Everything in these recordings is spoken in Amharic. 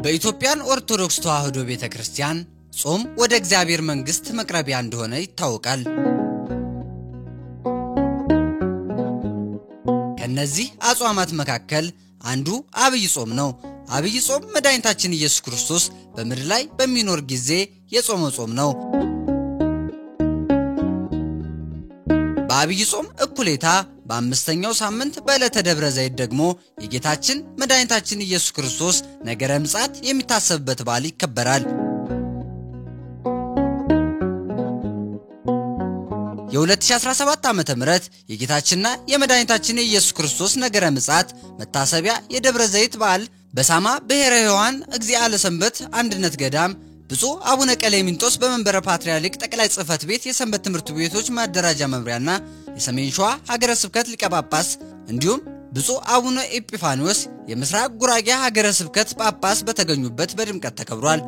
በኢትዮጵያን ኦርቶዶክስ ተዋሕዶ ቤተክርስቲያን ጾም ወደ እግዚአብሔር መንግስት መቅረቢያ እንደሆነ ይታወቃል። ከነዚህ አጽዋማት መካከል አንዱ አብይ ጾም ነው። አብይ ጾም መድኃኒታችን ኢየሱስ ክርስቶስ በምድር ላይ በሚኖር ጊዜ የጾመው ጾም ነው። በአብይ ጾም እኩሌታ በአምስተኛው ሳምንት በዕለተ ደብረ ዘይት ደግሞ የጌታችን መድኃኒታችን ኢየሱስ ክርስቶስ ነገረ ምጽአት የሚታሰብበት በዓል ይከበራል። የ2017 ዓመተ ምህረት የጌታችንና የመድኃኒታችን ኢየሱስ ክርስቶስ ነገረ ምጽአት መታሰቢያ የደብረ ዘይት በዓል በሳማ ብሔረ ሕያዋን እግዚአ ለሰንበት አንድነት ገዳም ብፁዕ አቡነ ቀሌምንጦስ በመንበረ ፓትርያርክ ጠቅላይ ጽሕፈት ቤት የሰንበት ትምህርት ቤቶች ማደራጃ መምሪያና የሰሜን ሸዋ ሀገረ ስብከት ሊቀ ጳጳስ እንዲሁም ብፁዕ አቡነ ኤጲፋንዮስ የምስራቅ ጉራጌ ሀገረ ስብከት ጳጳስ በተገኙበት በድምቀት ተከብሯል።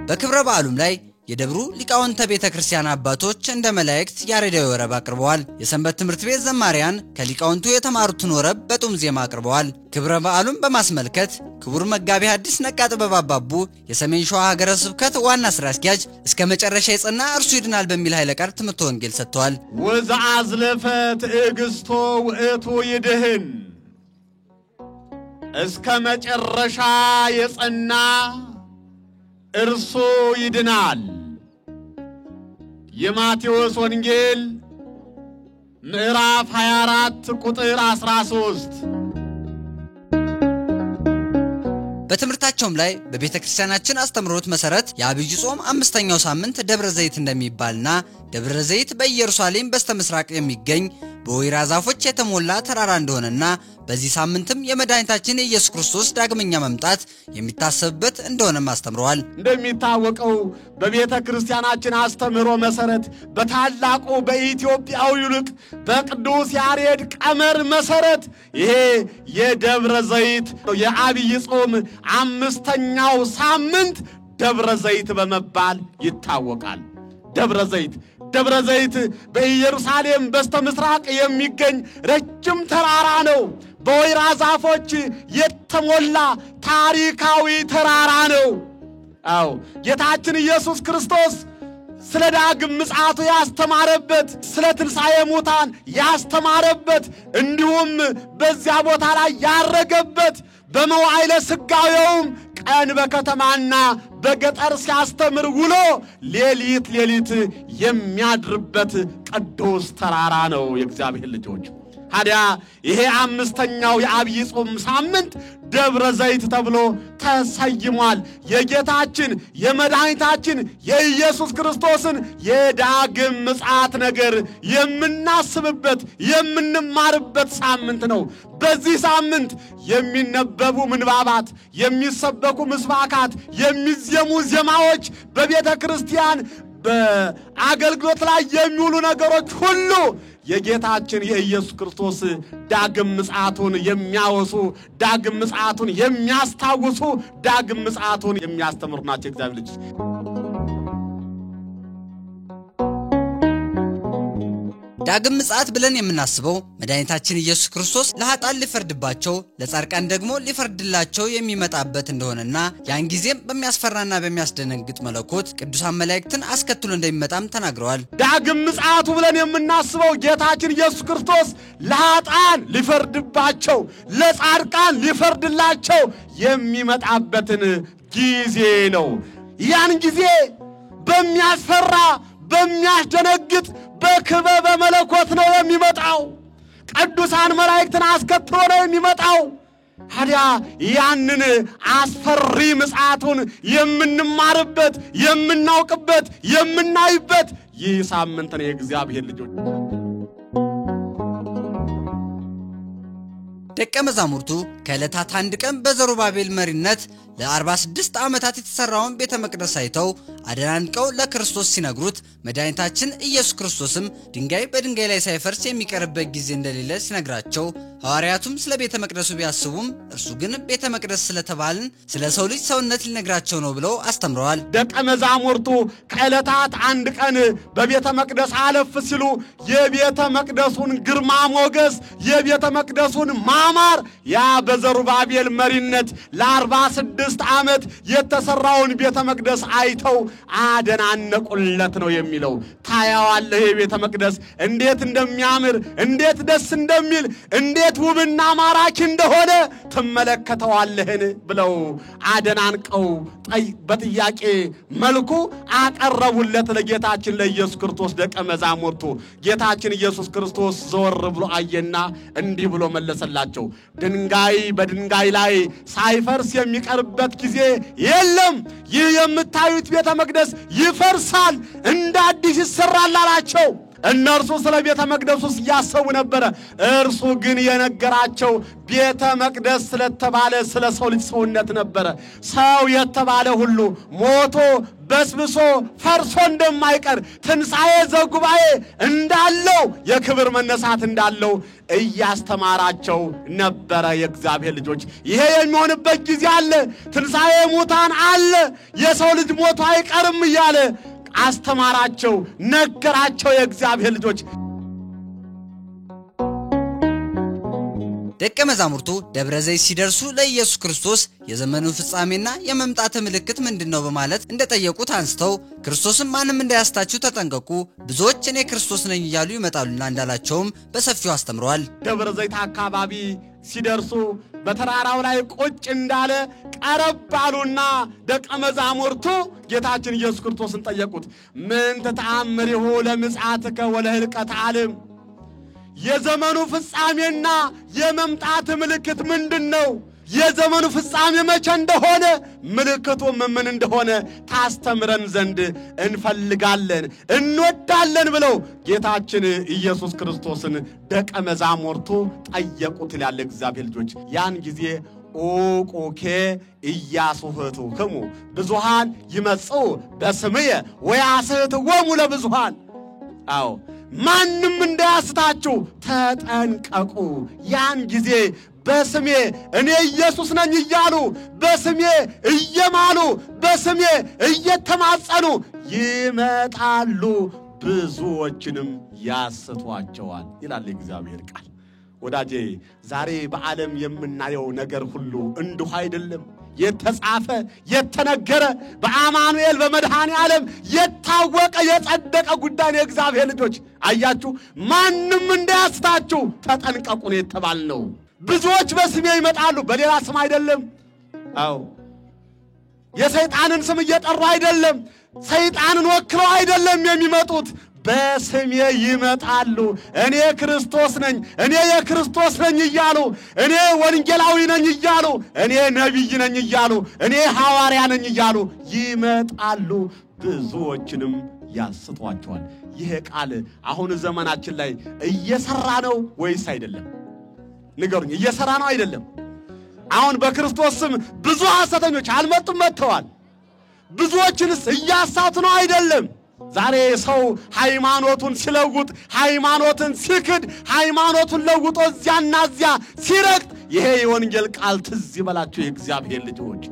በክብረ በዓሉም ላይ የደብሩ ሊቃውንተ ቤተክርስቲያን አባቶች እንደ መላእክት ያሬዳዊ ወረብ አቅርበዋል። የሰንበት ትምህርት ቤት ዘማሪያን ከሊቃውንቱ የተማሩትን ወረብ በጡም ዜማ አቅርበዋል። ክብረ በዓሉን በማስመልከት ክቡር መጋቢ ሐዲስ ነቃ ጥበብ አባቡ የሰሜን ሸዋ ሀገረ ስብከት ዋና ስራ አስኪያጅ እስከ መጨረሻ የጸና እርሱ ይድናል በሚል ኃይለ ቃል ትምህርተ ወንጌል ሰጥተዋል። ወዘአዝለፈ ትዕግስቶ ውእቱ ይድህን እስከ መጨረሻ የጸና እርሱ ይድናል። የማቴዎስ ወንጌል ምዕራፍ 24 ቁጥር 13። በትምህርታቸውም ላይ በቤተክርስቲያናችን አስተምሮት መሰረት የአብይ ጾም አምስተኛው ሳምንት ደብረ ዘይት እንደሚባልና ደብረ ዘይት በኢየሩሳሌም በስተምስራቅ የሚገኝ በወይራ ዛፎች የተሞላ ተራራ እንደሆነና በዚህ ሳምንትም የመድኃኒታችን የኢየሱስ ክርስቶስ ዳግመኛ መምጣት የሚታሰብበት እንደሆነም አስተምረዋል። እንደሚታወቀው በቤተ ክርስቲያናችን አስተምሮ መሰረት በታላቁ በኢትዮጵያው ሊቅ በቅዱስ ያሬድ ቀመር መሰረት ይሄ የደብረ ዘይት የአብይ ጾም አምስተኛው ሳምንት ደብረ ዘይት በመባል ይታወቃል። ደብረ ዘይት በኢየሩሳሌም በስተምስራቅ የሚገኝ ረጅም ተራራ ነው። በወይራ ዛፎች የተሞላ ታሪካዊ ተራራ ነው። ጌታችን ኢየሱስ ክርስቶስ ስለ ዳግም ምጽአቱ ያስተማረበት፣ ስለ ትንሣኤ ሙታን ያስተማረበት፣ እንዲሁም በዚያ ቦታ ላይ ያረገበት፣ በመዋዕለ ሥጋዌውም ቀን በከተማና በገጠር ሲያስተምር ውሎ ሌሊት የሚያድርበት ቅዱስ ተራራ ነው። የእግዚአብሔር ልጆች ታዲያ ይሄ አምስተኛው የአብይ ጾም ሳምንት ደብረ ዘይት ተብሎ ተሰይሟል። የጌታችን የመድኃኒታችን የኢየሱስ ክርስቶስን የዳግም ምጽአት ነገር የምናስብበት የምንማርበት ሳምንት ነው። በዚህ ሳምንት የሚነበቡ ምንባባት፣ የሚሰበኩ ምስባካት፣ የሚዜሙ ዜማዎች፣ በቤተ ክርስቲያን በአገልግሎት ላይ የሚውሉ ነገሮች ሁሉ የጌታችን የኢየሱስ ክርስቶስ ዳግም ምጽአቱን የሚያወሱ፣ ዳግም ምጽአቱን የሚያስታውሱ፣ ዳግም ምጽአቱን የሚያስተምሩ ናቸው። እግዚአብሔር ልጅ ዳግም ምጽአት ብለን የምናስበው መድኃኒታችን ኢየሱስ ክርስቶስ ለኃጥአን ሊፈርድባቸው ለጻድቃን ደግሞ ሊፈርድላቸው የሚመጣበት እንደሆነና ያን ጊዜም በሚያስፈራና በሚያስደነግጥ መለኮት ቅዱሳን መላእክትን አስከትሎ እንደሚመጣም ተናግረዋል። ዳግም ምጽአቱ ብለን የምናስበው ጌታችን ኢየሱስ ክርስቶስ ለኃጥአን ሊፈርድባቸው ለጻድቃን ሊፈርድላቸው የሚመጣበትን ጊዜ ነው። ያን ጊዜ በሚያስፈራ በሚያስደነግጥ በክበበ መለኮት ነው የሚመጣው። ቅዱሳን መላእክትን አስከትሎ ነው የሚመጣው። ታዲያ ያንን አስፈሪ ምጽአቱን የምንማርበት የምናውቅበት የምናይበት ይህ ሳምንት ነው። የእግዚአብሔር ልጆች ደቀ መዛሙርቱ ከዕለታት አንድ ቀን በዘሩባቤል መሪነት ለ46 ዓመታት የተሰራውን ቤተ መቅደስ አይተው አደናንቀው ለክርስቶስ ሲነግሩት መድኃኒታችን ኢየሱስ ክርስቶስም ድንጋይ በድንጋይ ላይ ሳይፈርስ የሚቀርበት ጊዜ እንደሌለ ሲነግራቸው ሐዋርያቱም ስለ ቤተ መቅደሱ ቢያስቡም እርሱ ግን ቤተ መቅደስ ስለተባልን ስለ ሰው ልጅ ሰውነት ሊነግራቸው ነው ብለው አስተምረዋል። ደቀ መዛሙርቱ ከዕለታት አንድ ቀን በቤተ መቅደስ አለፍ ሲሉ የቤተ መቅደሱን ግርማ ሞገስ የቤተ መቅደሱን ማማር ያ በዘሩባቤል መሪነት ለ46 ዓመት የተሰራውን ቤተ መቅደስ አይተው አደናነቁለት ነው የሚለው። ታያዋለህ የቤተ መቅደስ እንዴት እንደሚያምር እንዴት ደስ እንደሚል እንዴት ውብና ማራኪ እንደሆነ ተመለከተዋለህን ብለው አደናንቀው በጥያቄ መልኩ አቀረቡለት ለጌታችን ለኢየሱስ ክርስቶስ ደቀ መዛሙርቱ። ጌታችን ኢየሱስ ክርስቶስ ዘወር ብሎ አየና እንዲህ ብሎ መለሰላቸው። ድንጋይ በድንጋይ ላይ ሳይፈርስ የሚቀርበት ጊዜ የለም። ይህ የምታዩት ቤተ መቅደስ ይፈርሳል፣ እንደ አዲስ ይሰራል አላቸው። እነርሱ ስለ ቤተ መቅደሱ ያሰቡ ነበር። እርሱ ግን የነገራቸው ቤተ መቅደስ ስለተባለ ስለ ሰው ልጅ ሰውነት ነበር። ሰው የተባለ ሁሉ ሞቶ በስብሶ ፈርሶ እንደማይቀር ትንሣኤ ዘጉባኤ እንዳለው የክብር መነሳት እንዳለው እያስተማራቸው ነበረ። የእግዚአብሔር ልጆች ይሄ የሚሆንበት ጊዜ አለ፣ ትንሣኤ ሙታን አለ፣ የሰው ልጅ ሞቶ አይቀርም እያለ አስተማራቸው፣ ነገራቸው። የእግዚአብሔር ልጆች ደቀ መዛሙርቱ ደብረ ዘይት ሲደርሱ ለኢየሱስ ክርስቶስ የዘመኑ ፍጻሜና የመምጣት ምልክት ምንድነው በማለት እንደጠየቁት አንስተው ክርስቶስም ማንም እንዳያስታችሁ ተጠንቀቁ፣ ብዙዎች እኔ ክርስቶስ ነኝ እያሉ ይመጣሉና እንዳላቸውም በሰፊው አስተምረዋል። ደብረ ዘይት አካባቢ ሲደርሱ በተራራው ላይ ቁጭ እንዳለ ቀረባሉና ደቀ መዛሙርቱ ጌታችን ኢየሱስ ክርስቶስን ጠየቁት። ምን ተአምሪሁ ለምጽአትከ ወለህልቀተ ዓለም? የዘመኑ ፍጻሜና የመምጣት ምልክት ምንድነው? የዘመኑ ፍጻሜ መቼ እንደሆነ ምልክቱ ምን እንደሆነ ታስተምረን ዘንድ እንፈልጋለን እንወዳለን ብለው ጌታችን ኢየሱስ ክርስቶስን ደቀ መዛሙርቱ ጠየቁት ይላል። እግዚአብሔር ልጆች ያን ጊዜ ኦቆኬ ኢያሱህቱክሙ ብዙሃን ይመጽኡ በስምየ ወያስሕትዎሙ ለብዙሃን። አዎ ማንም እንዳያስታችሁ ተጠንቀቁ። ያን ጊዜ በስሜ እኔ ኢየሱስ ነኝ እያሉ በስሜ እየማሉ በስሜ እየተማጸኑ ይመጣሉ፣ ብዙዎችንም ያስቷቸዋል ይላል እግዚአብሔር ቃል። ወዳጄ ዛሬ በዓለም የምናየው ነገር ሁሉ እንዲሁ አይደለም። የተጻፈ የተነገረ በአማኑኤል በመድኃኔ ዓለም የታወቀ የጸደቀ ጉዳይ ነው። የእግዚአብሔር ልጆች አያችሁ፣ ማንም እንዳያስታችሁ ተጠንቀቁ ነው የተባልነው። ብዙዎች በስሜ ይመጣሉ፣ በሌላ ስም አይደለም። አዎ የሰይጣንን ስም እየጠሩ አይደለም፣ ሰይጣንን ወክለው አይደለም የሚመጡት፣ በስሜ ይመጣሉ። እኔ ክርስቶስ ነኝ፣ እኔ የክርስቶስ ነኝ እያሉ፣ እኔ ወንጌላዊ ነኝ እያሉ፣ እኔ ነቢይ ነኝ እያሉ፣ እኔ ሐዋርያ ነኝ እያሉ ይመጣሉ፣ ብዙዎችንም ያስቷቸዋል። ይሄ ቃል አሁን ዘመናችን ላይ እየሰራ ነው ወይስ አይደለም? ንገሩኝ። እየሰራ ነው አይደለም? አሁን በክርስቶስ ስም ብዙ ሐሰተኞች አልመጡም? መጥተዋል። ብዙዎችንስ እያሳቱ ነው አይደለም? ዛሬ ሰው ሃይማኖቱን ሲለውጥ ሃይማኖትን ሲክድ ሃይማኖቱን ለውጦ እዚያና እዚያ ሲረግጥ ይሄ የወንጌል ቃል ትዝ ይበላችሁ የእግዚአብሔር ልጆች።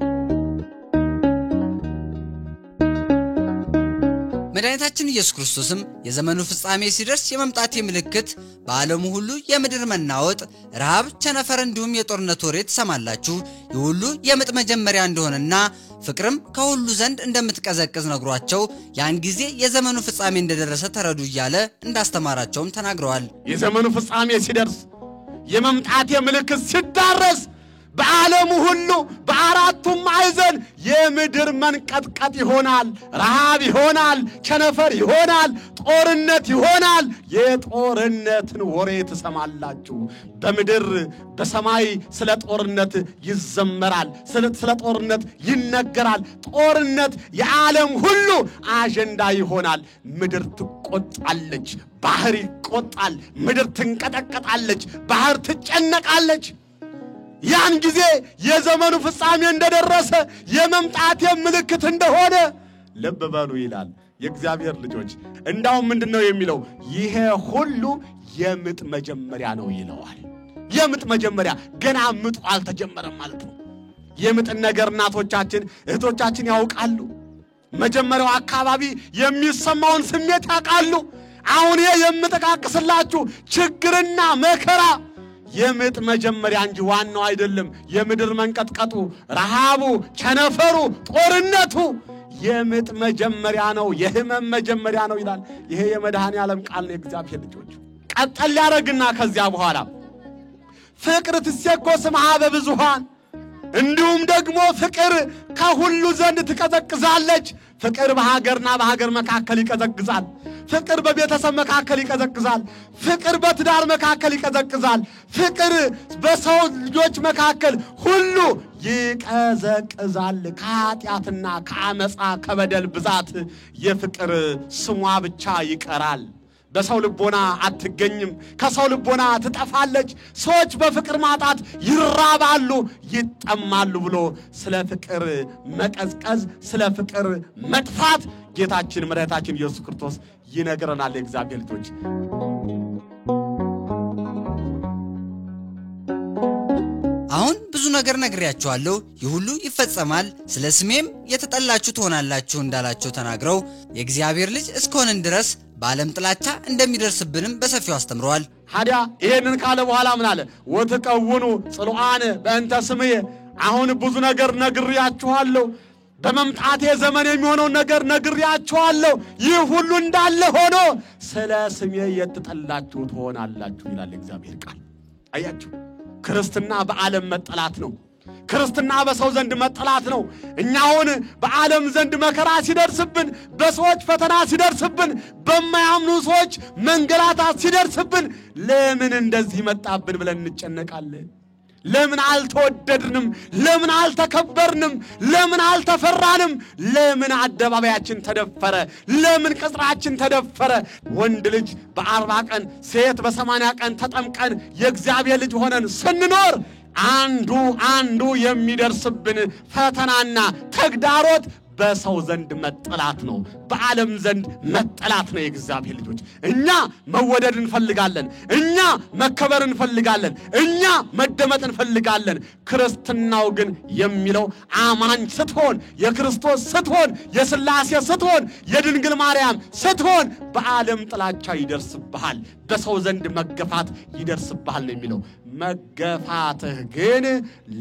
መድኃኒታችን ኢየሱስ ክርስቶስም የዘመኑ ፍጻሜ ሲደርስ የመምጣት ምልክት በዓለሙ ሁሉ የምድር መናወጥ፣ ረሃብ፣ ቸነፈር እንዲሁም የጦርነት ወሬ ትሰማላችሁ፣ ይህ ሁሉ የምጥ መጀመሪያ እንደሆነና ፍቅርም ከሁሉ ዘንድ እንደምትቀዘቅዝ ነግሯቸው ያን ጊዜ የዘመኑ ፍጻሜ እንደደረሰ ተረዱ እያለ እንዳስተማራቸውም ተናግረዋል። የዘመኑ ፍጻሜ ሲደርስ የመምጣት ምልክት ሲዳረስ በዓለሙ ሁሉ በአራቱም ማዕዘን የምድር መንቀጥቀጥ ይሆናል፣ ረሃብ ይሆናል፣ ቸነፈር ይሆናል፣ ጦርነት ይሆናል። የጦርነትን ወሬ ትሰማላችሁ። በምድር በሰማይ ስለ ጦርነት ይዘመራል፣ ስለ ጦርነት ይነገራል። ጦርነት የዓለም ሁሉ አጀንዳ ይሆናል። ምድር ትቆጣለች፣ ባህር ይቆጣል፣ ምድር ትንቀጠቀጣለች፣ ባህር ትጨነቃለች። ያን ጊዜ የዘመኑ ፍጻሜ እንደደረሰ የመምጣት ምልክት እንደሆነ ልብ በሉ ይላል የእግዚአብሔር ልጆች። እንዳው ምንድነው የሚለው? ይሄ ሁሉ የምጥ መጀመሪያ ነው ይለዋል። የምጥ መጀመሪያ ገና ምጡ አልተጀመረም ማለት ነው። የምጥን ነገር እናቶቻችን እህቶቻችን ያውቃሉ። መጀመሪያው አካባቢ የሚሰማውን ስሜት ያውቃሉ። አሁን የምጠቃቅስላችሁ ችግርና መከራ የምጥ መጀመሪያ እንጂ ዋናው አይደለም። የምድር መንቀጥቀጡ፣ ረሃቡ፣ ቸነፈሩ፣ ጦርነቱ የምጥ መጀመሪያ ነው፣ የህመም መጀመሪያ ነው ይላል። ይሄ የመድኃኔዓለም ቃል ነው። የእግዚአብሔር ልጆች ቀጠል ያደርግና ከዚያ በኋላ ፍቅር ትሴኮ ስምዐ በብዙኃን እንዲሁም ደግሞ ፍቅር ከሁሉ ዘንድ ትቀዘቅዛለች። ፍቅር በሀገርና በሀገር መካከል ይቀዘቅዛል። ፍቅር በቤተሰብ መካከል ይቀዘቅዛል። ፍቅር በትዳር መካከል ይቀዘቅዛል። ፍቅር በሰው ልጆች መካከል ሁሉ ይቀዘቅዛል። ከኃጢአትና ከአመፃ ከበደል ብዛት የፍቅር ስሟ ብቻ ይቀራል። በሰው ልቦና አትገኝም፣ ከሰው ልቦና ትጠፋለች። ሰዎች በፍቅር ማጣት ይራባሉ፣ ይጠማሉ ብሎ ስለ ፍቅር መቀዝቀዝ፣ ስለ ፍቅር መጥፋት ጌታችን መድኃኒታችን ኢየሱስ ክርስቶስ ይነግረናል። የእግዚአብሔር ልጆች አሁን ብዙ ነገር ነግሬያችኋለሁ፣ ይህ ሁሉ ይፈጸማል፣ ስለ ስሜም የተጠላችሁ ትሆናላችሁ እንዳላቸው ተናግረው የእግዚአብሔር ልጅ እስከሆንን ድረስ በዓለም ጥላቻ እንደሚደርስብንም በሰፊው አስተምረዋል። ታዲያ ይሄንን ካለ በኋላ ምን አለ? ወትቀውኑ ጽሉዓን በእንተ ስምየ። አሁን ብዙ ነገር ነግሬያችኋለሁ፣ በመምጣቴ ዘመን የሚሆነው ነገር ነግሬያችኋለሁ። ይህ ሁሉ እንዳለ ሆኖ ስለ ስሜ የተጠላችሁ ትሆናላችሁ ይላል እግዚአብሔር ቃል። አያችሁ፣ ክርስትና በዓለም መጠላት ነው። ክርስትና በሰው ዘንድ መጠላት ነው። እኛውን በዓለም ዘንድ መከራ ሲደርስብን፣ በሰዎች ፈተና ሲደርስብን፣ በማያምኑ ሰዎች መንገላታት ሲደርስብን ለምን እንደዚህ መጣብን ብለን እንጨነቃለን። ለምን አልተወደድንም? ለምን አልተከበርንም? ለምን አልተፈራንም? ለምን አደባባያችን ተደፈረ? ለምን ቅጽራችን ተደፈረ? ወንድ ልጅ በ40 ቀን ሴት በ80 ቀን ተጠምቀን የእግዚአብሔር ልጅ ሆነን ስንኖር አንዱ የሚደርስብን ፈተናና ተግዳሮት በሰው ዘንድ መጠላት ነው፣ በዓለም ዘንድ መጠላት ነው። የእግዚአብሔር ልጆች እኛ መወደድ እንፈልጋለን፣ እኛ መከበር እንፈልጋለን፣ እኛ መደመጥ እንፈልጋለን። ክርስትናው ግን የሚለው አማኝ ስትሆን፣ የክርስቶስ ስትሆን፣ የሥላሴ ስትሆን፣ የድንግል ማርያም ስትሆን በዓለም ጥላቻ ይደርስብሃል፣ በሰው ዘንድ መገፋት ይደርስብሃል ነው የሚለው። መገፋትህ ግን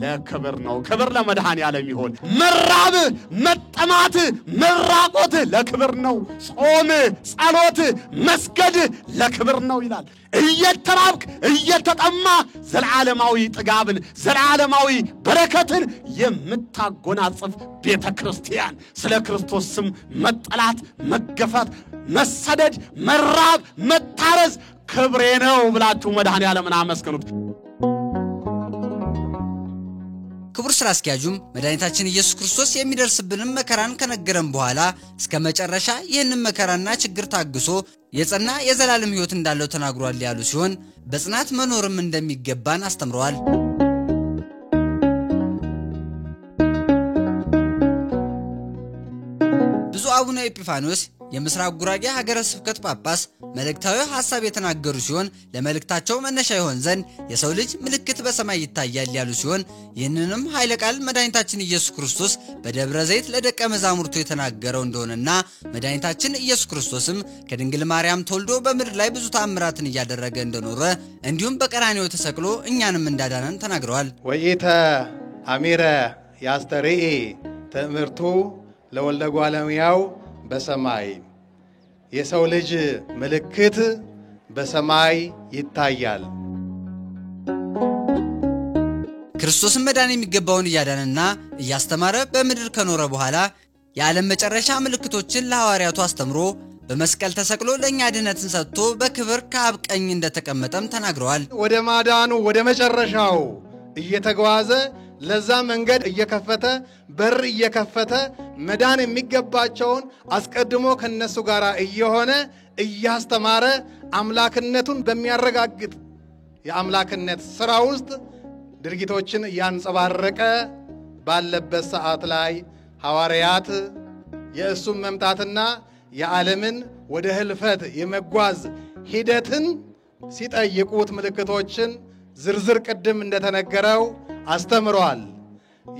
ለክብር ነው። ክብር ለመድኃኔዓለም ይሁን። መራብህ፣ መጠማትህ፣ መራቆትህ ለክብር ነው። ጾምህ፣ ጸሎትህ፣ መስገድህ ለክብር ነው ይላል። እየተራብክ እየተጠማህ ዘላለማዊ ጥጋብን ዘላለማዊ በረከትን የምታጎናጽፍ ቤተ ክርስቲያን ስለ ክርስቶስ ስም መጠላት፣ መገፋት፣ መሰደድ፣ መራብ፣ መታረዝ ክብሬ ነው ብላችሁ መድኃኔዓለምን አመስግኑት። ክቡር ሥራ አስኪያጁም መድኃኒታችን ኢየሱስ ክርስቶስ የሚደርስብንም መከራን ከነገረን በኋላ እስከ መጨረሻ ይህንን መከራና ችግር ታግሶ የጸና የዘላለም ሕይወት እንዳለው ተናግሯል ያሉ ሲሆን በጽናት መኖርም እንደሚገባን አስተምረዋል። ብፁዕ አቡነ ኤጲፋንዮስ የምስራቅ ጉራጌ ሀገረ ስብከት ጳጳስ መልእክታዊ ሐሳብ የተናገሩ ሲሆን ለመልእክታቸው መነሻ ይሆን ዘንድ የሰው ልጅ ምልክት በሰማይ ይታያል ያሉ ሲሆን ይህንንም ኃይለ ቃል መድኃኒታችን ኢየሱስ ክርስቶስ በደብረ ዘይት ለደቀ መዛሙርቱ የተናገረው እንደሆነና መድኃኒታችን ኢየሱስ ክርስቶስም ከድንግል ማርያም ተወልዶ በምድር ላይ ብዙ ተአምራትን እያደረገ እንደኖረ እንዲሁም በቀራንዮ ተሰቅሎ እኛንም እንዳዳነን ተናግረዋል። ወኢተ አሚረ ያስተርኢ ትምህርቱ ለወልደ ጓለሙያው በሰማይ የሰው ልጅ ምልክት በሰማይ ይታያል። ክርስቶስን መዳን የሚገባውን እያዳነና እያስተማረ በምድር ከኖረ በኋላ የዓለም መጨረሻ ምልክቶችን ለሐዋርያቱ አስተምሮ በመስቀል ተሰቅሎ ለኛ ድነትን ሰጥቶ በክብር ከአብ ቀኝ እንደተቀመጠም ተናግረዋል። ወደ ማዳኑ ወደ መጨረሻው እየተጓዘ ለዛ መንገድ እየከፈተ በር እየከፈተ መዳን የሚገባቸውን አስቀድሞ ከነሱ ጋር እየሆነ እያስተማረ አምላክነቱን በሚያረጋግጥ የአምላክነት ሥራ ውስጥ ድርጊቶችን እያንጸባረቀ ባለበት ሰዓት ላይ ሐዋርያት የእሱም መምጣትና የዓለምን ወደ ህልፈት የመጓዝ ሂደትን ሲጠይቁት ምልክቶችን ዝርዝር ቅድም እንደተነገረው አስተምሯል።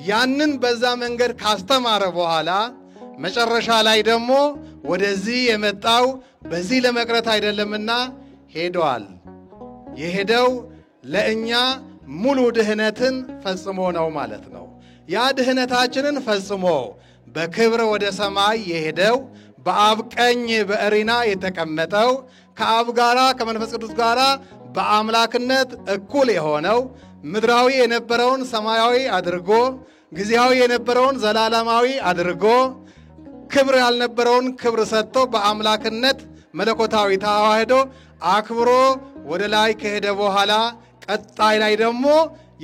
ያንን በዛ መንገድ ካስተማረ በኋላ መጨረሻ ላይ ደግሞ ወደዚህ የመጣው በዚህ ለመቅረት አይደለምና ሄዷል። የሄደው ለእኛ ሙሉ ድህነትን ፈጽሞ ነው ማለት ነው። ያ ድህነታችንን ፈጽሞ በክብር ወደ ሰማይ የሄደው በአብ ቀኝ በእሪና የተቀመጠው ከአብ ጋራ ከመንፈስ ቅዱስ ጋራ በአምላክነት እኩል የሆነው ምድራዊ የነበረውን ሰማያዊ አድርጎ ጊዜያዊ የነበረውን ዘላለማዊ አድርጎ ክብር ያልነበረውን ክብር ሰጥቶ በአምላክነት መለኮታዊ ተዋህዶ አክብሮ ወደ ላይ ከሄደ በኋላ ቀጣይ ላይ ደግሞ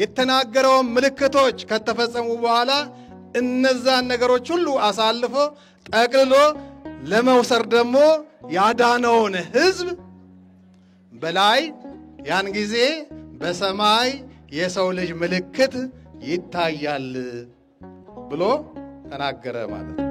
የተናገረውን ምልክቶች ከተፈጸሙ በኋላ እነዛን ነገሮች ሁሉ አሳልፎ ጠቅልሎ ለመውሰድ ደግሞ ያዳነውን ሕዝብ በላይ ያን ጊዜ በሰማይ የሰው ልጅ ምልክት ይታያል ብሎ ተናገረ ማለት ነው።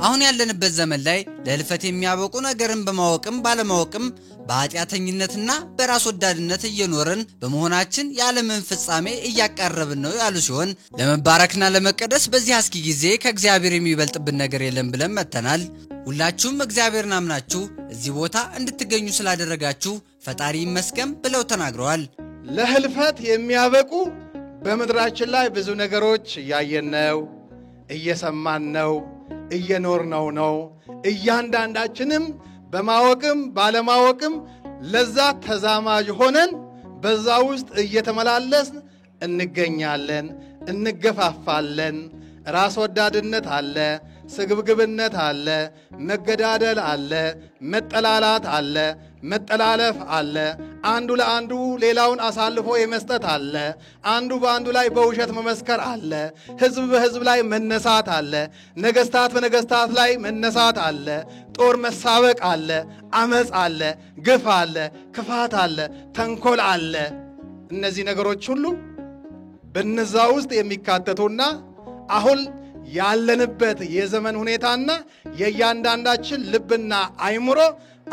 አሁን ያለንበት ዘመን ላይ ለህልፈት የሚያበቁ ነገርን በማወቅም ባለማወቅም በኃጢአተኝነትና በራስ ወዳድነት እየኖርን በመሆናችን የዓለምን ፍጻሜ እያቀረብን ነው ያሉ ሲሆን ለመባረክና ለመቀደስ በዚህ አስጊ ጊዜ ከእግዚአብሔር የሚበልጥብን ነገር የለም ብለን መተናል። ሁላችሁም እግዚአብሔርን አምናችሁ እዚህ ቦታ እንድትገኙ ስላደረጋችሁ ፈጣሪ ይመስገን ብለው ተናግረዋል። ለህልፈት የሚያበቁ በምድራችን ላይ ብዙ ነገሮች እያየን ነው፣ እየሰማን ነው፣ እየኖርነው ነው። እያንዳንዳችንም በማወቅም ባለማወቅም ለዛ ተዛማጅ ሆነን በዛ ውስጥ እየተመላለስን እንገኛለን፣ እንገፋፋለን። ራስ ወዳድነት አለ፣ ስግብግብነት አለ፣ መገዳደል አለ፣ መጠላላት አለ፣ መጠላለፍ አለ፣ አንዱ ለአንዱ ሌላውን አሳልፎ የመስጠት አለ፣ አንዱ በአንዱ ላይ በውሸት መመስከር አለ፣ ህዝብ በህዝብ ላይ መነሳት አለ፣ ነገስታት በነገስታት ላይ መነሳት አለ፣ ጦር መሳበቅ አለ፣ አመጽ አለ፣ ግፍ አለ፣ ክፋት አለ፣ ተንኮል አለ። እነዚህ ነገሮች ሁሉ በነዛ ውስጥ የሚካተቱና አሁን ያለንበት የዘመን ሁኔታና የእያንዳንዳችን ልብና አይምሮ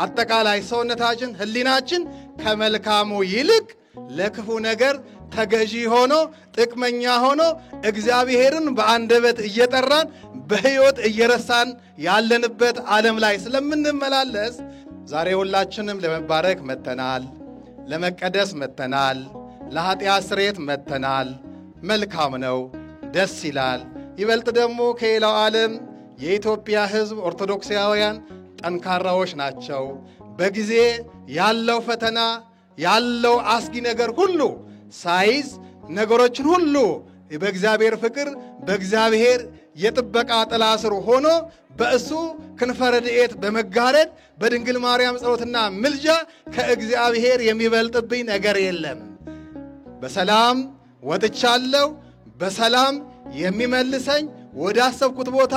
አጠቃላይ ሰውነታችን ህሊናችን ከመልካሙ ይልቅ ለክፉ ነገር ተገዢ ሆኖ ጥቅመኛ ሆኖ እግዚአብሔርን በአንደበት እየጠራን በህይወት እየረሳን ያለንበት ዓለም ላይ ስለምንመላለስ ዛሬ ሁላችንም ለመባረክ መተናል፣ ለመቀደስ መተናል፣ ለኃጢአት ስርየት መተናል። መልካም ነው፣ ደስ ይላል። ይበልጥ ደግሞ ከሌላው ዓለም የኢትዮጵያ ህዝብ ኦርቶዶክሳውያን ጠንካራዎች ናቸው። በጊዜ ያለው ፈተና ያለው አስጊ ነገር ሁሉ ሳይዝ ነገሮችን ሁሉ በእግዚአብሔር ፍቅር በእግዚአብሔር የጥበቃ ጥላ ስር ሆኖ በእሱ ክንፈ ረድኤት በመጋረድ በድንግል ማርያም ጸሎትና ምልጃ ከእግዚአብሔር የሚበልጥብኝ ነገር የለም። በሰላም ወጥቻለሁ፣ በሰላም የሚመልሰኝ ወዳሰብኩት ቦታ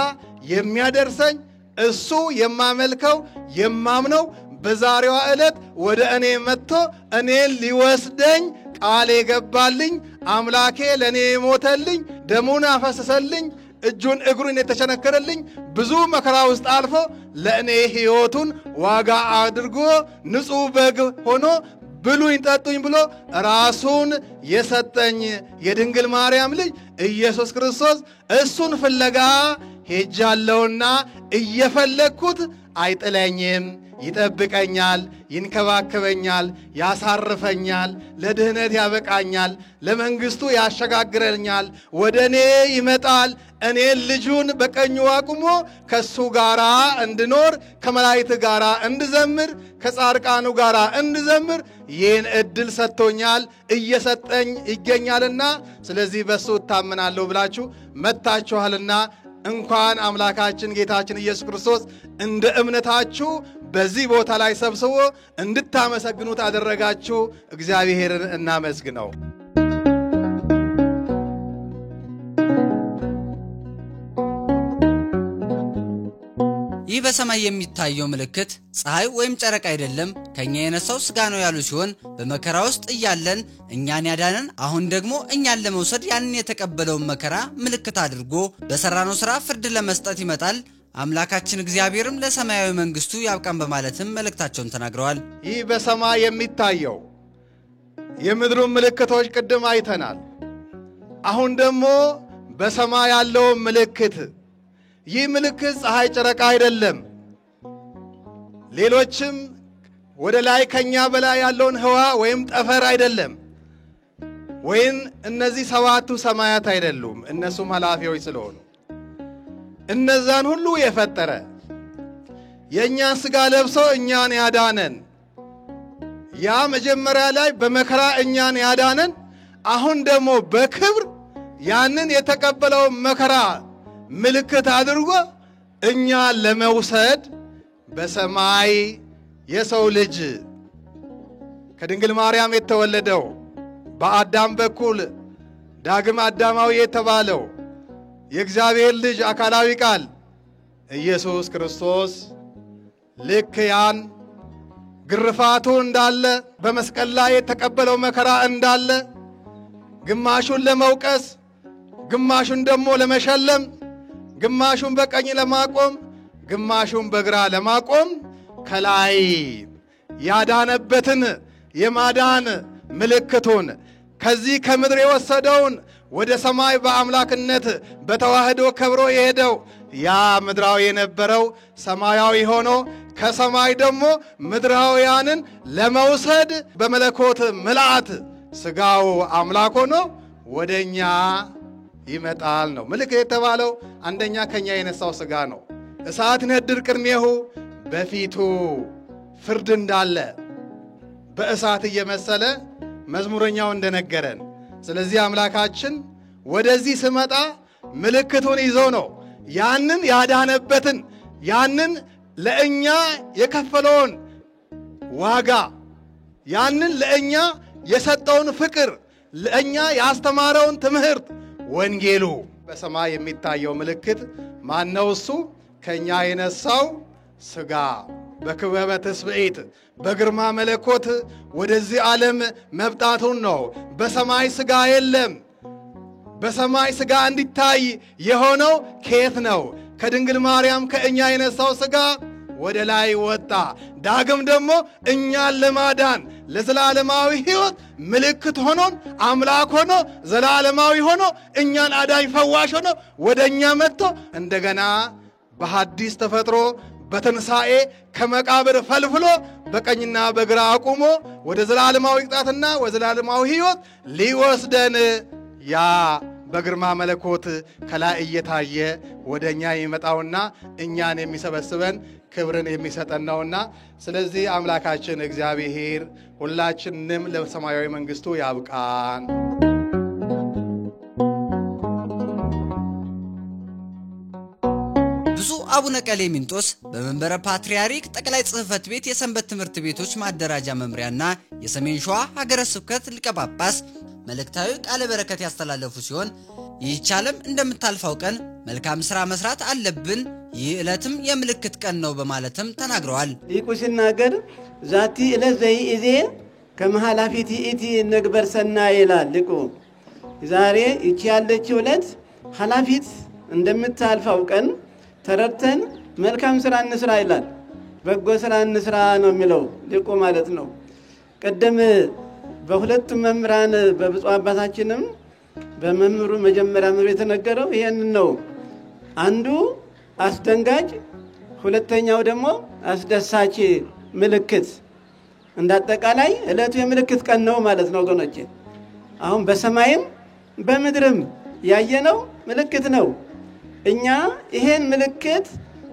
የሚያደርሰኝ እሱ የማመልከው የማምነው በዛሬዋ ዕለት ወደ እኔ መጥቶ እኔን ሊወስደኝ ቃል የገባልኝ አምላኬ ለእኔ የሞተልኝ ደሙን አፈሰሰልኝ እጁን እግሩን የተቸነከረልኝ ብዙ መከራ ውስጥ አልፎ ለእኔ ሕይወቱን ዋጋ አድርጎ ንጹሕ በግ ሆኖ ብሉኝ ጠጡኝ ብሎ ራሱን የሰጠኝ የድንግል ማርያም ልጅ ኢየሱስ ክርስቶስ እሱን ፍለጋ ሄጃለሁና እየፈለግኩት አይጥለኝም፣ ይጠብቀኛል፣ ይንከባከበኛል፣ ያሳርፈኛል፣ ለድህነት ያበቃኛል፣ ለመንግስቱ ያሸጋግረኛል፣ ወደ እኔ ይመጣል፣ እኔን ልጁን በቀኙ አቁሞ ከሱ ጋራ እንድኖር ከመላእክት ጋራ እንድዘምር ከጻድቃኑ ጋራ እንድዘምር ይህን ዕድል ሰጥቶኛል፣ እየሰጠኝ ይገኛልና ስለዚህ በሱ እታመናለሁ ብላችሁ መጥታችኋልና እንኳን አምላካችን ጌታችን ኢየሱስ ክርስቶስ እንደ እምነታችሁ በዚህ ቦታ ላይ ሰብስቦ እንድታመሰግኑት አደረጋችሁ። እግዚአብሔርን እናመስግነው። ይህ በሰማይ የሚታየው ምልክት ፀሐይ ወይም ጨረቃ አይደለም፣ ከኛ የነሳው ሥጋ ነው ያሉ ሲሆን በመከራ ውስጥ እያለን እኛን ያዳነን አሁን ደግሞ እኛን ለመውሰድ ያንን የተቀበለውን መከራ ምልክት አድርጎ በሰራነው ሥራ ፍርድ ለመስጠት ይመጣል። አምላካችን እግዚአብሔርም ለሰማያዊ መንግስቱ ያብቃን በማለትም መልእክታቸውን ተናግረዋል። ይህ በሰማይ የሚታየው የምድሩን ምልክቶች ቅድም አይተናል። አሁን ደግሞ በሰማይ ያለው ምልክት፣ ይህ ምልክት ፀሐይ፣ ጨረቃ አይደለም። ሌሎችም ወደ ላይ ከኛ በላይ ያለውን ህዋ ወይም ጠፈር አይደለም። ወይም እነዚህ ሰባቱ ሰማያት አይደሉም። እነሱም ኃላፊዎች ስለሆኑ እነዛን ሁሉ የፈጠረ የእኛን ሥጋ ለብሶ እኛን ያዳነን፣ ያ መጀመሪያ ላይ በመከራ እኛን ያዳነን፣ አሁን ደግሞ በክብር ያንን የተቀበለው መከራ ምልክት አድርጎ እኛን ለመውሰድ በሰማይ የሰው ልጅ ከድንግል ማርያም የተወለደው በአዳም በኩል ዳግም አዳማዊ የተባለው የእግዚአብሔር ልጅ አካላዊ ቃል ኢየሱስ ክርስቶስ ልክ ያን ግርፋቱ እንዳለ በመስቀል ላይ የተቀበለው መከራ እንዳለ ግማሹን ለመውቀስ፣ ግማሹን ደግሞ ለመሸለም፣ ግማሹን በቀኝ ለማቆም፣ ግማሹን በግራ ለማቆም ከላይ ያዳነበትን የማዳን ምልክቱን ከዚህ ከምድር የወሰደውን ወደ ሰማይ በአምላክነት በተዋህዶ ከብሮ የሄደው ያ ምድራዊ የነበረው ሰማያዊ ሆኖ ከሰማይ ደግሞ ምድራውያንን ለመውሰድ በመለኮት ምልአት ሥጋው አምላክ ሆኖ ወደኛ ይመጣል ነው። ምልክት የተባለው አንደኛ ከኛ የነሳው ሥጋ ነው። እሳት ነድር ቅድሜሁ፣ በፊቱ ፍርድ እንዳለ በእሳት እየመሰለ መዝሙረኛው እንደነገረን። ስለዚህ አምላካችን ወደዚህ ስመጣ ምልክቱን ይዞ ነው ያንን ያዳነበትን ያንን ለእኛ የከፈለውን ዋጋ ያንን ለእኛ የሰጠውን ፍቅር ለእኛ ያስተማረውን ትምህርት ወንጌሉ በሰማይ የሚታየው ምልክት ማነው? እሱ ከኛ የነሳው ሥጋ በክበበ ትስብእት በግርማ መለኮት ወደዚህ ዓለም መብጣቱን ነው። በሰማይ ሥጋ የለም። በሰማይ ሥጋ እንዲታይ የሆነው ከየት ነው? ከድንግል ማርያም ከእኛ የነሳው ሥጋ ወደ ላይ ወጣ። ዳግም ደግሞ እኛን ለማዳን ለዘላለማዊ ሕይወት ምልክት ሆኖን አምላክ ሆኖ ዘላለማዊ ሆኖ እኛን አዳኝ ፈዋሽ ሆኖ ወደ እኛ መጥቶ እንደገና በሐዲስ ተፈጥሮ በትንሣኤ ከመቃብር ፈልፍሎ በቀኝና በግራ አቁሞ ወደ ዘላለማዊ ቅጣትና ወደ ዘላለማዊ ሕይወት ሊወስደን ያ በግርማ መለኮት ከላይ እየታየ ወደ እኛ የሚመጣውና እኛን የሚሰበስበን ክብርን የሚሰጠን ነውና፣ ስለዚህ አምላካችን እግዚአብሔር ሁላችንም ለሰማያዊ መንግሥቱ ያብቃን። ብፁዕ አቡነ ቀሌምንጦስ በመንበረ ፓትርያርክ ጠቅላይ ጽሕፈት ቤት የሰንበት ትምህርት ቤቶች ማደራጃ መምሪያና የሰሜን ሸዋ ሀገረ ስብከት ሊቀ ጳጳስ መልእክታዊ ቃለ በረከት ያስተላለፉ ሲሆን ይህች ዓለም እንደምታልፈው ቀን መልካም ሥራ መስራት አለብን፣ ይህ ዕለትም የምልክት ቀን ነው በማለትም ተናግረዋል። ሊቁ ሲናገር ዛቲ ዕለት ዘይእዜ ከመሃላፊት ኢቲ ነግበር ሰናይ ይላል ሊቁ። ዛሬ ይቺ ያለችው ዕለት ኃላፊት እንደምታልፈው ቀን ተረድተን መልካም ሥራ እንስራ ይላል። በጎ ሥራ እንስራ ነው የሚለው ሊቁ ማለት ነው። ቀደም በሁለቱም መምህራን በብፁዕ አባታችንም በመምህሩ መጀመሪያ የተነገረው ይሄንን ነው። አንዱ አስደንጋጭ፣ ሁለተኛው ደግሞ አስደሳች ምልክት። እንዳጠቃላይ ዕለቱ የምልክት ቀን ነው ማለት ነው ወገኖቼ። አሁን በሰማይም በምድርም ያየነው ምልክት ነው። እኛ ይሄን ምልክት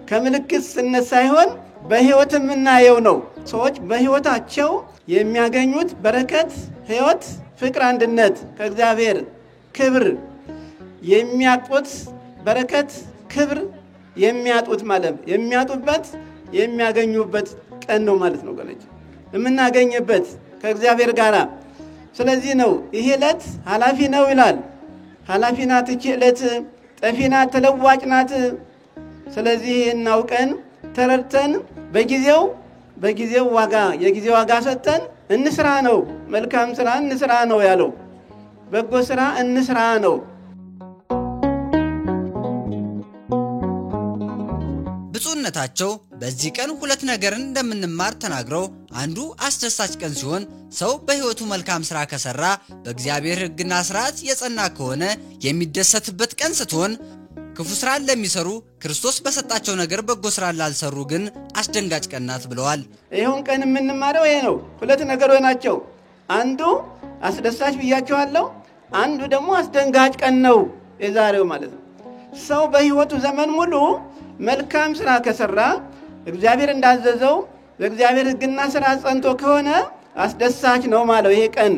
ከምልክት ስነት ሳይሆን በሕይወትም እናየው ነው። ሰዎች በሕይወታቸው የሚያገኙት በረከት፣ ሕይወት፣ ፍቅር፣ አንድነት ከእግዚአብሔር ክብር የሚያጡት በረከት፣ ክብር የሚያጡት ማለት የሚያጡበት የሚያገኙበት ቀን ነው ማለት ነው ወገኖች፣ የምናገኝበት ከእግዚአብሔር ጋር። ስለዚህ ነው ይሄ ዕለት ኃላፊ ነው ይላል። ኃላፊ ናት ይቺ ዕለት፣ ጠፊ ናት፣ ተለዋጭ ናት። ስለዚህ እናውቀን ተረድተን በጊዜው ዋጋ የጊዜ ዋጋ ሰጥተን እንስራ ነው። መልካም ሥራ እንስራ ነው ያለው። በጎ ሥራ እንስራ ነው። ብፁዕነታቸው በዚህ ቀን ሁለት ነገርን እንደምንማር ተናግረው አንዱ አስደሳች ቀን ሲሆን ሰው በሕይወቱ መልካም ሥራ ከሠራ በእግዚአብሔር ሕግና ሥርዓት የጸና ከሆነ የሚደሰትበት ቀን ስትሆን ክፉ ሥራን ለሚሰሩ ክርስቶስ በሰጣቸው ነገር በጎ ሥራን ላልሰሩ ግን አስደንጋጭ ቀን ናት ብለዋል። ይሁን ቀን የምንማረው ይሄ ነው። ሁለት ነገሮች ናቸው። አንዱ አስደሳች ብያቸዋለሁ፣ አንዱ ደግሞ አስደንጋጭ ቀን ነው የዛሬው ማለት ነው። ሰው በሕይወቱ ዘመን ሙሉ መልካም ሥራ ከሠራ እግዚአብሔር እንዳዘዘው በእግዚአብሔር ሕግና ሥርዓት ጸንቶ ከሆነ አስደሳች ነው ማለት ይሄ ቀን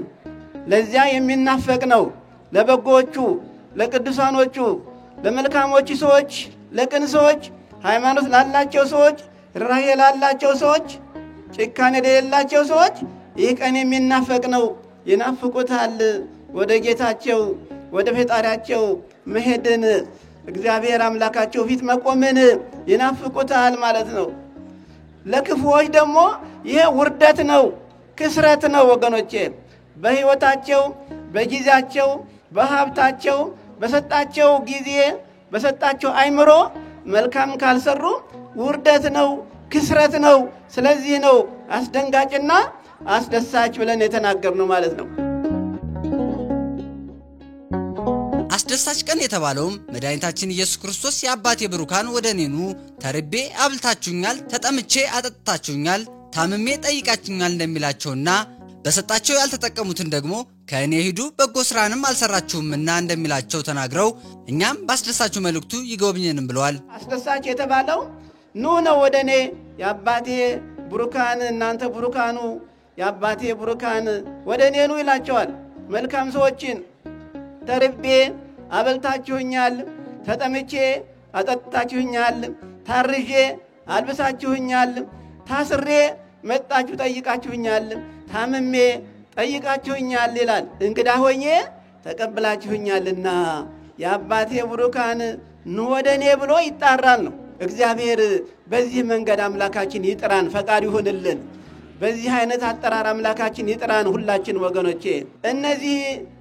ለዚያ የሚናፈቅ ነው። ለበጎቹ፣ ለቅዱሳኖቹ፣ ለመልካሞቹ ሰዎች፣ ለቅን ሰዎች፣ ሃይማኖት ላላቸው ሰዎች፣ ራዕይ ላላቸው ሰዎች፣ ጭካኔ የሌላቸው ሰዎች ይህ ቀን የሚናፈቅ ነው። ይናፍቁታል ወደ ጌታቸው ወደ ፈጣሪያቸው መሄድን እግዚአብሔር አምላካቸው ፊት መቆምን ይናፍቁታል ማለት ነው። ለክፉዎች ደግሞ ይሄ ውርደት ነው፣ ክስረት ነው ወገኖቼ። በሕይወታቸው በጊዜያቸው በሀብታቸው በሰጣቸው ጊዜ በሰጣቸው አይምሮ መልካም ካልሰሩ ውርደት ነው፣ ክስረት ነው። ስለዚህ ነው አስደንጋጭና አስደሳች ብለን የተናገርነው ማለት ነው። አስደሳች ቀን የተባለውም መድኃኒታችን ኢየሱስ ክርስቶስ የአባቴ ብሩካን ወደ እኔ ኑ፣ ተርቤ አብልታችሁኛል፣ ተጠምቼ አጠጥታችሁኛል፣ ታምሜ ጠይቃችሁኛል እንደሚላቸውና በሰጣቸው ያልተጠቀሙትን ደግሞ ከእኔ ሂዱ በጎ ሥራንም አልሰራችሁምና እንደሚላቸው ተናግረው እኛም በአስደሳቹ መልእክቱ ይጎብኘንም ብለዋል። አስደሳች የተባለው ኑ ነው ወደ እኔ የአባቴ ብሩካን፣ እናንተ ብሩካኑ የአባቴ ብሩካን ወደ እኔ ኑ ይላቸዋል። መልካም ሰዎችን ተርቤ አበልታችሁኛል፣ ተጠምቼ አጠጥታችሁኛል፣ ታርዤ አልብሳችሁኛል፣ ታስሬ መጣችሁ ጠይቃችሁኛል፣ ታምሜ ጠይቃችሁኛል ይላል። እንግዳ ሆኜ ተቀብላችሁኛልና የአባቴ ብሩካን ኑ ወደ እኔ ብሎ ይጣራል ነው። እግዚአብሔር በዚህ መንገድ አምላካችን ይጥራን፣ ፈቃድ ይሁንልን። በዚህ አይነት አጠራር አምላካችን ይጥራን ሁላችን ወገኖቼ። እነዚህ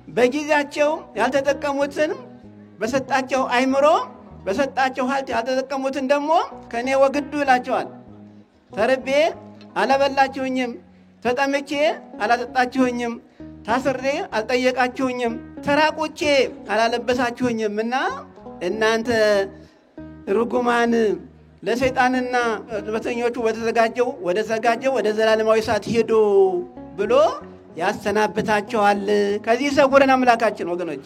በጊዜያቸው ያልተጠቀሙትን በሰጣቸው አይምሮ በሰጣቸው ሀብት ያልተጠቀሙትን ደግሞ ከኔ ወግዱ ይላቸዋል። ተርቤ አላበላችሁኝም፣ ተጠምቼ አላጠጣችሁኝም፣ ታስሬ አልጠየቃችሁኝም፣ ተራቁቼ አላለበሳችሁኝም እና እናንተ ርጉማን ለሰይጣንና በተኞቹ ወደ ዘላለማዊ እሳት ሄዱ ብሎ ያሰናብታቸዋል። ከዚህ ሰውረን አምላካችን ወገኖቼ።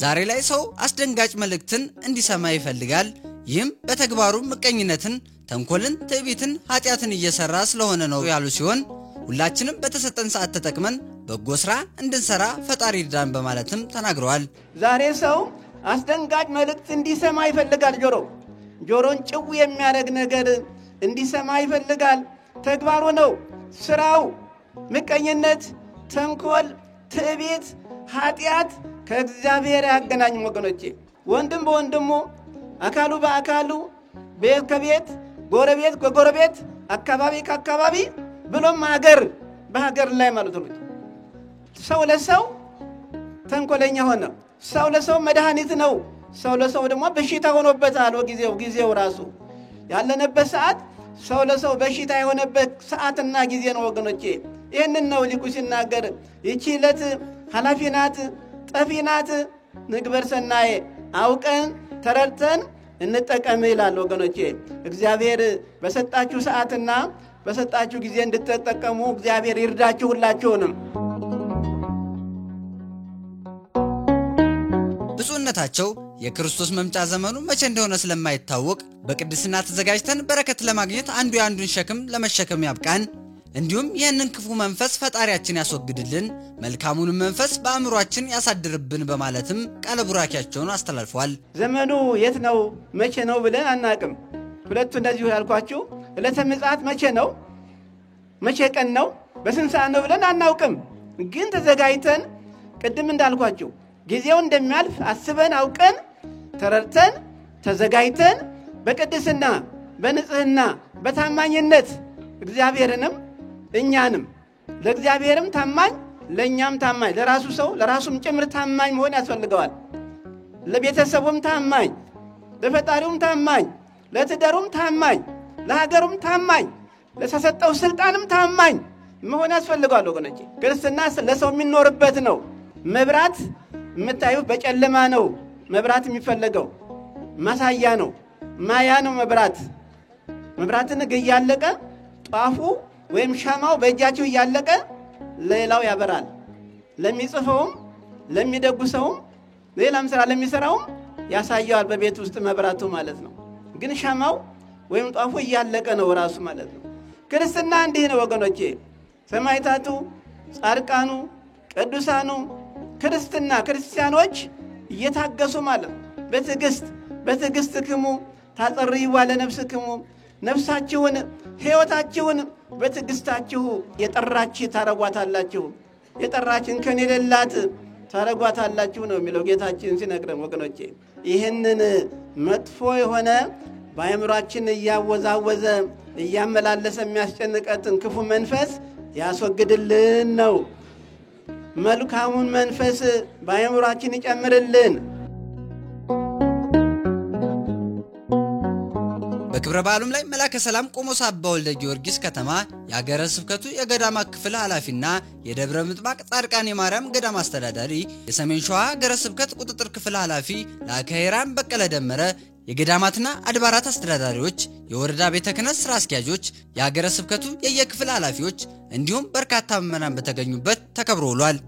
ዛሬ ላይ ሰው አስደንጋጭ መልእክትን እንዲሰማ ይፈልጋል። ይህም በተግባሩ ምቀኝነትን፣ ተንኮልን፣ ትዕቢትን፣ ኃጢአትን እየሰራ ስለሆነ ነው ያሉ ሲሆን ሁላችንም በተሰጠን ሰዓት ተጠቅመን በጎ ሥራ እንድንሰራ ፈጣሪ ይርዳን በማለትም ተናግረዋል። ዛሬ ሰው አስደንጋጭ መልእክት እንዲሰማ ይፈልጋል። ጆሮን ጭው የሚያደርግ ነገር እንዲሰማ ይፈልጋል። ተግባሩ ነው፣ ስራው ምቀኝነት፣ ተንኮል፣ ትዕቢት፣ ኃጢአት ከእግዚአብሔር ያገናኝ ወገኖቼ። ወንድም በወንድሙ፣ አካሉ በአካሉ፣ ቤት ከቤት፣ ጎረቤት ከጎረቤት፣ አካባቢ ከአካባቢ ብሎም ሀገር በሀገር ላይ ማለት ነው። ሰው ለሰው ተንኮለኛ ሆነ። ሰው ለሰው መድኃኒት ነው። ሰው ለሰው ደግሞ በሽታ ሆኖበታል። ጊዜው ራሱ ያለንበት ሰዓት ሰው ለሰው በሽታ የሆነበት ሰዓትና ጊዜ ነው ወገኖቼ። ይህንን ነው ሊቁ ሲናገር ይቺ ዕለት ኃላፊ ናት፣ ጠፊ ናት፣ ንግበር ሰናየ፣ አውቀን ተረድተን እንጠቀም ይላል ወገኖቼ። እግዚአብሔር በሰጣችሁ ሰዓትና በሰጣችሁ ጊዜ እንድትጠቀሙ እግዚአብሔር ይርዳችሁ ሁላችሁንም። ብፁዕነታቸው የክርስቶስ መምጫ ዘመኑ መቼ እንደሆነ ስለማይታወቅ በቅድስና ተዘጋጅተን በረከት ለማግኘት አንዱ የአንዱን ሸክም ለመሸከም ያብቃን፣ እንዲሁም ይህንን ክፉ መንፈስ ፈጣሪያችን ያስወግድልን፣ መልካሙንም መንፈስ በአእምሯችን ያሳድርብን በማለትም ቃለ ቡራኪያቸውን አስተላልፈዋል። ዘመኑ የት ነው መቼ ነው ብለን አናቅም። ሁለቱ እንደዚሁ ያልኳችሁ ዕለተ ምጽአት መቼ ነው መቼ ቀን ነው በስንት ሰዓት ነው ብለን አናውቅም። ግን ተዘጋጅተን ቅድም እንዳልኳችሁ ጊዜው እንደሚያልፍ አስበን አውቀን ተረድተን ተዘጋጅተን በቅድስና በንጽህና በታማኝነት እግዚአብሔርንም እኛንም ለእግዚአብሔርም ታማኝ ለእኛም ታማኝ ለራሱ ሰው ለራሱም ጭምር ታማኝ መሆን ያስፈልገዋል። ለቤተሰቡም ታማኝ፣ ለፈጣሪውም ታማኝ፣ ለትዳሩም ታማኝ፣ ለሀገሩም ታማኝ፣ ለተሰጠው ስልጣንም ታማኝ መሆን ያስፈልጋል ወገኖቼ። ክርስትና ለሰው የሚኖርበት ነው። መብራት የምታዩ በጨለማ ነው መብራት የሚፈለገው፣ ማሳያ ነው፣ ማያ ነው መብራት። መብራትን እያለቀ ጧፉ ወይም ሻማው በእጃቸው እያለቀ ሌላው ያበራል። ለሚጽፈውም ለሚደጉሰውም ሌላም ስራ ለሚሰራውም ያሳያል በቤት ውስጥ መብራቱ ማለት ነው። ግን ሻማው ወይም ጧፉ እያለቀ ነው ራሱ ማለት ነው። ክርስትና እንዲህ ነው ወገኖቼ። ሰማዕታቱ፣ ጻድቃኑ፣ ቅዱሳኑ ክርስቲያኖች እየታገሱ ማለት ነው። በትዕግስትክሙ ታጸርይዋ ለነፍስክሙ፣ ነፍሳችሁን ሕይወታችሁን በትዕግስታችሁ የጠራች ታረጓታላችሁ፣ የጠራችን ከኔ የሌላት ታረጓታላችሁ ነው የሚለው ጌታችን ሲነግረን ወገኖቼ። ይህንን መጥፎ የሆነ በአእምሯችን እያወዛወዘ እያመላለሰ የሚያስጨንቀትን ክፉ መንፈስ ያስወግድልን ነው። መልካሙን መንፈስ በአእምሯችን ይጨምርልን። በክብረ በዓሉም ላይ መላከ ሰላም ቆሞስ አባ ወልደ ጊዮርጊስ ከተማ የሀገረ ስብከቱ የገዳማት ክፍል ኃላፊና የደብረ ምጥማቅ ጻድቃኔ ማርያም ገዳም አስተዳዳሪ፣ የሰሜን ሸዋ ሀገረ ስብከት ቁጥጥር ክፍል ኃላፊ ላከ ሄራን በቀለ ደመረ፣ የገዳማትና አድባራት አስተዳዳሪዎች፣ የወረዳ ቤተ ክህነት ስራ አስኪያጆች፣ የሀገረ ስብከቱ የየክፍል ኃላፊዎች እንዲሁም በርካታ ምዕመናን በተገኙበት ተከብሮ ውሏል።